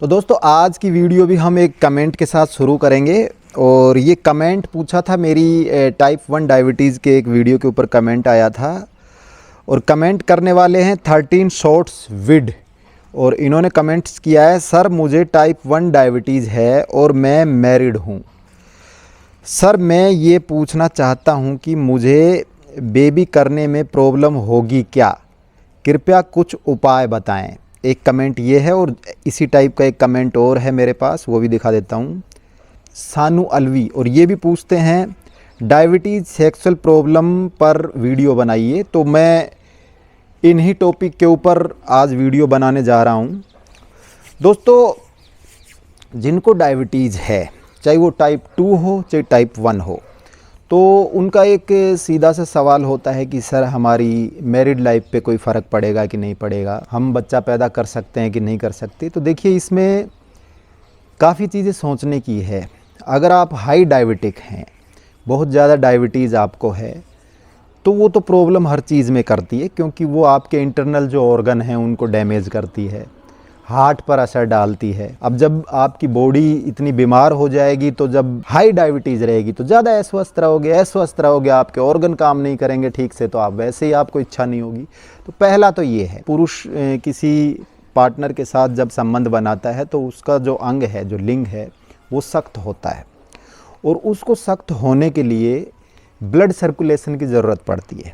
तो दोस्तों आज की वीडियो भी हम एक कमेंट के साथ शुरू करेंगे। और ये कमेंट पूछा था मेरी टाइप 1 डायबिटीज़ के एक वीडियो के ऊपर कमेंट आया था। और कमेंट करने वाले हैं 13 शॉर्ट्स विड। और इन्होंने कमेंट्स किया है, सर मुझे टाइप 1 डायबिटीज़ है और मैं मैरिड हूँ। सर मैं ये पूछना चाहता हूँ कि मुझे बेबी करने में प्रॉब्लम होगी क्या, कृपया कुछ उपाय बताएं। एक कमेंट ये है और इसी टाइप का एक कमेंट और है मेरे पास, वो भी दिखा देता हूँ। सानू अलवी और ये भी पूछते हैं डायबिटीज़ सेक्सुअल प्रॉब्लम पर वीडियो बनाइए। तो मैं इन्हीं टॉपिक के ऊपर आज वीडियो बनाने जा रहा हूँ। दोस्तों जिनको डायबिटीज़ है, चाहे वो टाइप 2 हो चाहे टाइप 1 हो, तो उनका एक सीधा सा सवाल होता है कि सर हमारी मैरिड लाइफ पे कोई फ़र्क पड़ेगा कि नहीं पड़ेगा, हम बच्चा पैदा कर सकते हैं कि नहीं कर सकते। तो देखिए इसमें काफ़ी चीज़ें सोचने की है। अगर आप हाई डायबिटिक हैं, बहुत ज़्यादा डायबिटीज़ आपको है, तो वो तो प्रॉब्लम हर चीज़ में करती है, क्योंकि वो आपके इंटरनल जो ऑर्गन हैं उनको डैमेज करती है, हार्ट पर असर डालती है। अब जब आपकी बॉडी इतनी बीमार हो जाएगी, तो जब हाई डायबिटीज़ रहेगी तो ज़्यादा अस्वस्थ रहोगे, आपके ऑर्गन काम नहीं करेंगे ठीक से, तो आप वैसे ही आपको इच्छा नहीं होगी। तो पहला तो ये है, पुरुष किसी पार्टनर के साथ जब संबंध बनाता है तो उसका जो अंग है, जो लिंग है, वो सख्त होता है। और उसको सख्त होने के लिए ब्लड सर्कुलेशन की ज़रूरत पड़ती है।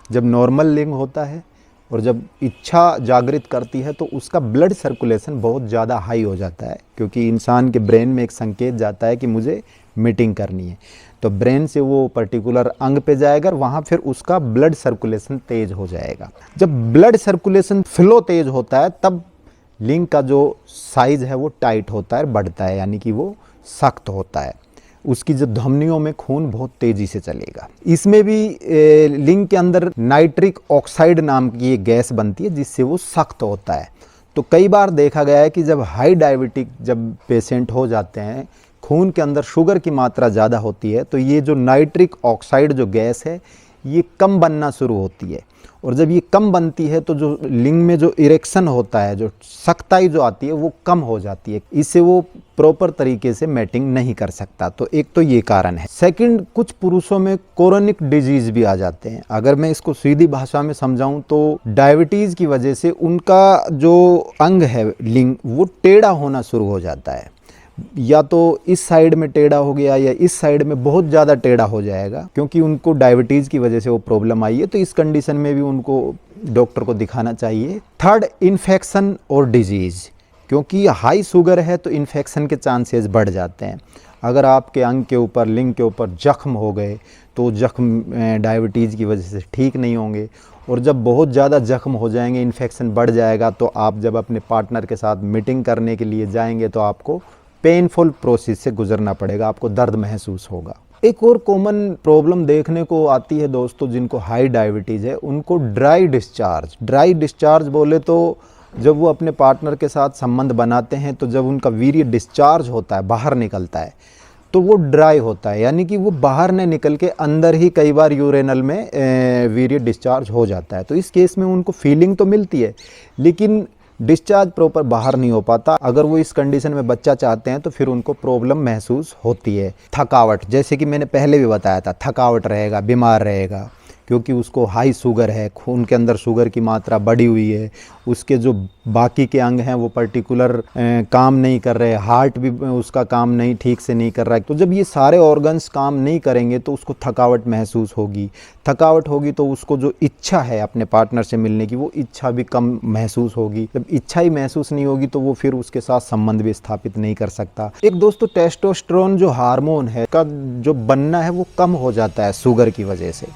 जब नॉर्मल लिंग होता है और जब इच्छा जागृत करती है तो उसका ब्लड सर्कुलेशन बहुत ज़्यादा हाई हो जाता है, क्योंकि इंसान के ब्रेन में एक संकेत जाता है कि मुझे मीटिंग करनी है। तो ब्रेन से वो पर्टिकुलर अंग पे जाएगा, वहाँ फिर उसका ब्लड सर्कुलेशन तेज़ हो जाएगा। जब ब्लड सर्कुलेशन फ्लो तेज़ होता है तब लिंग का जो साइज़ है वो टाइट होता है, बढ़ता है, यानी कि वो सख्त होता है। उसकी जो धमनियों में खून बहुत तेज़ी से चलेगा। इसमें भी लिंग के अंदर नाइट्रिक ऑक्साइड नाम की एक गैस बनती है जिससे वो सख्त होता है। तो कई बार देखा गया है कि जब हाई डायबिटिक जब पेशेंट हो जाते हैं, खून के अंदर शुगर की मात्रा ज़्यादा होती है, तो ये जो नाइट्रिक ऑक्साइड जो गैस है ये कम बनना शुरू होती है। और जब ये कम बनती है तो जो लिंग में जो इरेक्शन होता है, जो सख्ताई जो आती है, वो कम हो जाती है। इससे वो प्रॉपर तरीके से मैटिंग नहीं कर सकता। तो एक तो ये कारण है। सेकंड, कुछ पुरुषों में क्रोनिक डिजीज़ भी आ जाते हैं। अगर मैं इसको सीधी भाषा में समझाऊं तो डायबिटीज़ की वजह से उनका जो अंग है लिंग, वो टेढ़ा होना शुरू हो जाता है। या तो इस साइड में टेढ़ा हो गया या इस साइड में बहुत ज़्यादा टेढ़ा हो जाएगा, क्योंकि उनको डायबिटीज़ की वजह से वो प्रॉब्लम आई है। तो इस कंडीशन में भी उनको डॉक्टर को दिखाना चाहिए। थर्ड, इन्फेक्शन और डिजीज़, क्योंकि हाई शुगर है तो इन्फेक्शन के चांसेस बढ़ जाते हैं। अगर आपके अंग के ऊपर, लिंग के ऊपर जख्म हो गए तो जख्म डायबिटीज़ की वजह से ठीक नहीं होंगे। और जब बहुत ज़्यादा जख्म हो जाएंगे, इन्फेक्शन बढ़ जाएगा, तो आप जब अपने पार्टनर के साथ मीटिंग करने के लिए जाएंगे तो आपको पेनफुल प्रोसेस से गुजरना पड़ेगा, आपको दर्द महसूस होगा। एक और कॉमन प्रॉब्लम देखने को आती है दोस्तों, जिनको हाई डायबिटीज़ है उनको ड्राई डिस्चार्ज बोले तो जब वो अपने पार्टनर के साथ संबंध बनाते हैं तो जब उनका वीर्य डिस्चार्ज होता है, बाहर निकलता है, तो वो ड्राई होता है, यानी कि वो बाहर न निकल के अंदर ही कई बार यूरेनल में वीर्य डिस्चार्ज हो जाता है। तो इस केस में उनको फीलिंग तो मिलती है लेकिन डिस्चार्ज प्रॉपर बाहर नहीं हो पाता। अगर वो इस कंडीशन में बच्चा चाहते हैं तो फिर उनको प्रॉब्लम महसूस होती है। थकावट, जैसे कि मैंने पहले भी बताया था, थकावट रहेगा, बीमार रहेगा, क्योंकि उसको हाई शुगर है, खून के अंदर शुगर की मात्रा बढ़ी हुई है। उसके जो बाकी के अंग हैं वो पर्टिकुलर काम नहीं कर रहे, हार्ट भी उसका काम नहीं ठीक से नहीं कर रहा है। तो जब ये सारे ऑर्गन्स काम नहीं करेंगे तो उसको थकावट महसूस होगी। थकावट होगी तो उसको जो इच्छा है अपने पार्टनर से मिलने की, वो इच्छा भी कम महसूस होगी। जब इच्छा ही महसूस नहीं होगी तो वो फिर उसके साथ संबंध भी स्थापित नहीं कर सकता। एक दोस्तों, टेस्टोस्टेरोन जो हार्मोन है का जो बनना है वो कम हो जाता है शुगर की वजह से।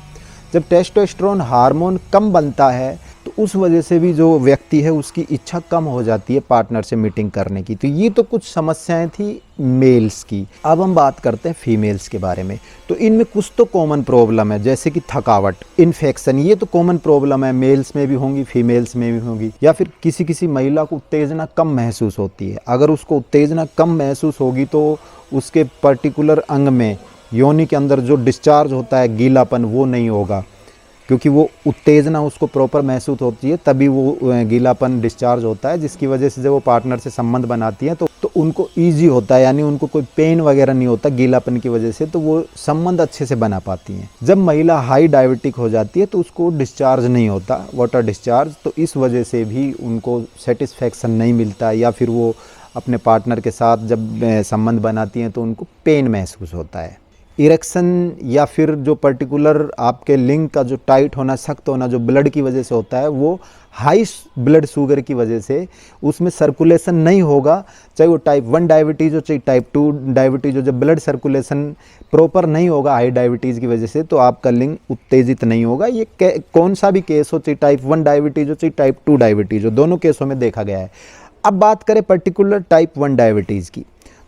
जब टेस्टोस्टेरोन हार्मोन कम बनता है तो उस वजह से भी जो व्यक्ति है उसकी इच्छा कम हो जाती है पार्टनर से मीटिंग करने की। तो ये तो कुछ समस्याएं थी मेल्स की। अब हम बात करते हैं फीमेल्स के बारे में। तो इनमें कुछ तो कॉमन प्रॉब्लम है, जैसे कि थकावट, इन्फेक्शन, ये तो कॉमन प्रॉब्लम है, मेल्स में भी होंगी, फीमेल्स में भी होंगी। या फिर किसी महिला को उत्तेजना कम महसूस होती है। अगर उसको उत्तेजना कम महसूस होगी तो उसके पर्टिकुलर अंग में, योनि के अंदर जो डिस्चार्ज होता है, गीलापन, वो नहीं होगा। क्योंकि वो उत्तेजना उसको प्रॉपर महसूस होती है, तभी वो गीलापन डिस्चार्ज होता है, जिसकी वजह से जब वो पार्टनर से संबंध बनाती हैं तो उनको ईजी होता है, यानी उनको कोई पेन वगैरह नहीं होता गीलापन की वजह से, तो वो संबंध अच्छे से बना पाती हैं। जब महिला हाई डायबिटिक हो जाती है तो उसको डिस्चार्ज नहीं होता, वाटर डिस्चार्ज, तो इस वजह से भी उनको सेटिस्फैक्शन नहीं मिलता, या फिर वो अपने पार्टनर के साथ जब संबंध बनाती हैं तो उनको पेन महसूस होता है। इरेक्शन या फिर जो पर्टिकुलर आपके लिंग का जो टाइट होना, सख्त होना, जो ब्लड की वजह से होता है, वो हाई ब्लड शुगर की वजह से उसमें सर्कुलेशन नहीं होगा, चाहे वो टाइप 1 डायबिटीज़ हो चाहे टाइप 2 डायबिटीज़ हो। जब ब्लड सर्कुलेशन प्रॉपर नहीं होगा हाई डायबिटीज़ की वजह से, तो आपका लिंग उत्तेजित नहीं होगा। ये कौन सा भी केस हो, चाहे टाइप 1 डायबिटीज़ हो चाहे टाइप 2 डायबिटीज़ हो, दोनों केसों में देखा गया है। अब बात करें पर्टिकुलर टाइप 1 डायबिटीज़ की,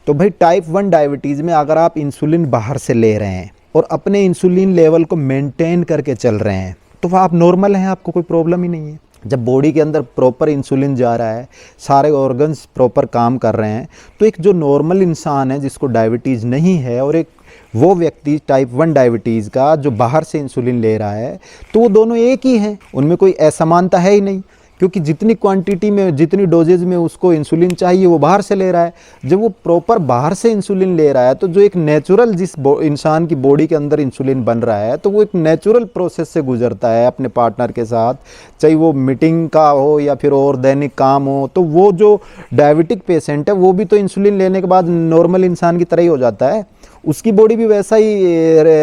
तो भाई टाइप 1 डायबिटीज़ में अगर आप इंसुलिन बाहर से ले रहे हैं और अपने इंसुलिन लेवल को मेंटेन करके चल रहे हैं, तो आप नॉर्मल हैं, आपको कोई प्रॉब्लम ही नहीं है। जब बॉडी के अंदर प्रॉपर इंसुलिन जा रहा है, सारे ऑर्गन्स प्रॉपर काम कर रहे हैं, तो एक जो नॉर्मल इंसान है जिसको डायबिटीज़ नहीं है और एक वो व्यक्ति टाइप 1 डायबिटीज़ का जो बाहर से इंसुलिन ले रहा है, तो वो दोनों एक ही हैं, उनमें कोई असमानता है ही नहीं, क्योंकि जितनी क्वांटिटी में, जितनी डोजेज में उसको इंसुलिन चाहिए वो बाहर से ले रहा है। जब वो प्रॉपर बाहर से इंसुलिन ले रहा है, तो जो एक नेचुरल जिस इंसान की बॉडी के अंदर इंसुलिन बन रहा है, तो वो एक नेचुरल प्रोसेस से गुजरता है अपने पार्टनर के साथ, चाहे वो मीटिंग का हो या फिर और दैनिक काम हो। तो वो जो डायबिटिक पेशेंट है वो भी तो इंसुलिन लेने के बाद नॉर्मल इंसान की तरह ही हो जाता है, उसकी बॉडी भी वैसा ही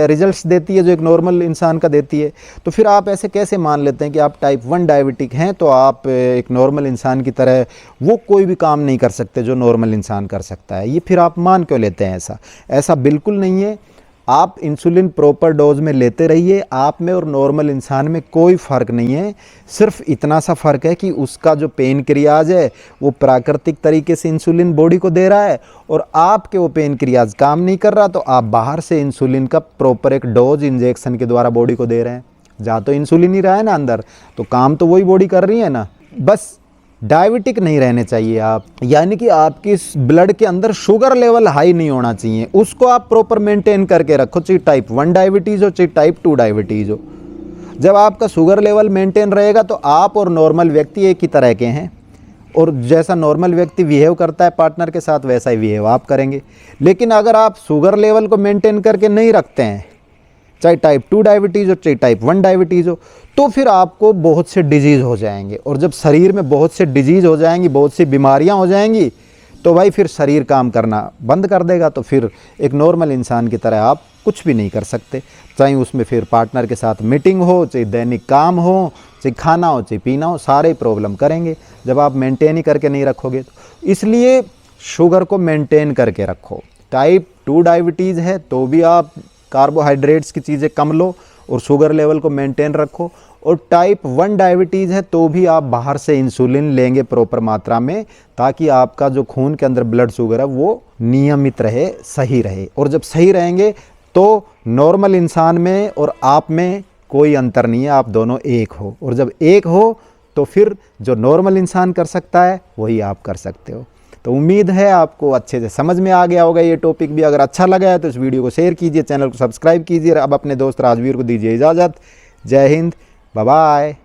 रिजल्ट्स देती है जो एक नॉर्मल इंसान का देती है। तो फिर आप ऐसे कैसे मान लेते हैं कि आप टाइप 1 डायबिटिक हैं तो आप एक नॉर्मल इंसान की तरह वो कोई भी काम नहीं कर सकते जो नॉर्मल इंसान कर सकता है? ये फिर आप मान क्यों लेते हैं? ऐसा बिल्कुल नहीं है। आप इंसुलिन प्रॉपर डोज में लेते रहिए, आप में और नॉर्मल इंसान में कोई फ़र्क नहीं है। सिर्फ इतना सा फ़र्क है कि उसका जो पेन क्रियाज है वो प्राकृतिक तरीके से इंसुलिन बॉडी को दे रहा है और आपके वो पेन क्रियाज काम नहीं कर रहा, तो आप बाहर से इंसुलिन का प्रॉपर एक डोज इंजेक्शन के द्वारा बॉडी को दे रहे हैं। जहाँ तो इंसुलिन ही रहा है ना अंदर, तो काम तो वही बॉडी कर रही है ना। बस डायबिटिक नहीं रहने चाहिए आप, यानी कि आपकी ब्लड के अंदर शुगर लेवल हाई नहीं होना चाहिए, उसको आप प्रॉपर मेंटेन करके रखो, चाहे टाइप 1 डायबिटीज़ हो चाहे टाइप 2 डायबिटीज़ हो। जब आपका शुगर लेवल मेंटेन रहेगा तो आप और नॉर्मल व्यक्ति एक ही तरह के हैं, और जैसा नॉर्मल व्यक्ति बिहेव करता है पार्टनर के साथ वैसा ही बिहेव आप करेंगे। लेकिन अगर आप शुगर लेवल को मेंटेन करके नहीं रखते हैं, चाहे टाइप 2 डायबिटीज़ हो चाहे टाइप 1 डायबिटीज़ हो, तो फिर आपको बहुत से डिजीज़ हो जाएंगे, और जब शरीर में बहुत से डिजीज़ हो जाएंगी, बहुत सी बीमारियां हो जाएंगी, तो भाई फिर शरीर काम करना बंद कर देगा। तो फिर एक नॉर्मल इंसान की तरह आप कुछ भी नहीं कर सकते, चाहे उसमें फिर पार्टनर के साथ मीटिंग हो, चाहे दैनिक काम हो, चाहे खाना हो चाहे पीना हो, सारे प्रॉब्लम करेंगे जब आप मेंटेन ही करके नहीं रखोगे। तो इसलिए शुगर को मेंटेन करके रखो। टाइप 2 डायबिटीज़ है तो भी आप कार्बोहाइड्रेट्स की चीज़ें कम लो और शुगर लेवल को मेंटेन रखो, और टाइप 1 डायबिटीज़ है तो भी आप बाहर से इंसुलिन लेंगे प्रॉपर मात्रा में, ताकि आपका जो खून के अंदर ब्लड शुगर है वो नियमित रहे, सही रहे। और जब सही रहेंगे तो नॉर्मल इंसान में और आप में कोई अंतर नहीं है, आप दोनों एक हो, और जब एक हो तो फिर जो नॉर्मल इंसान कर सकता है वही आप कर सकते हो। तो उम्मीद है आपको अच्छे से समझ में आ गया होगा ये टॉपिक भी। अगर अच्छा लगा है तो इस वीडियो को शेयर कीजिए, चैनल को सब्सक्राइब कीजिए। अब अपने दोस्त राजवीर को दीजिए इजाज़त। जय हिंद, बाय बाय।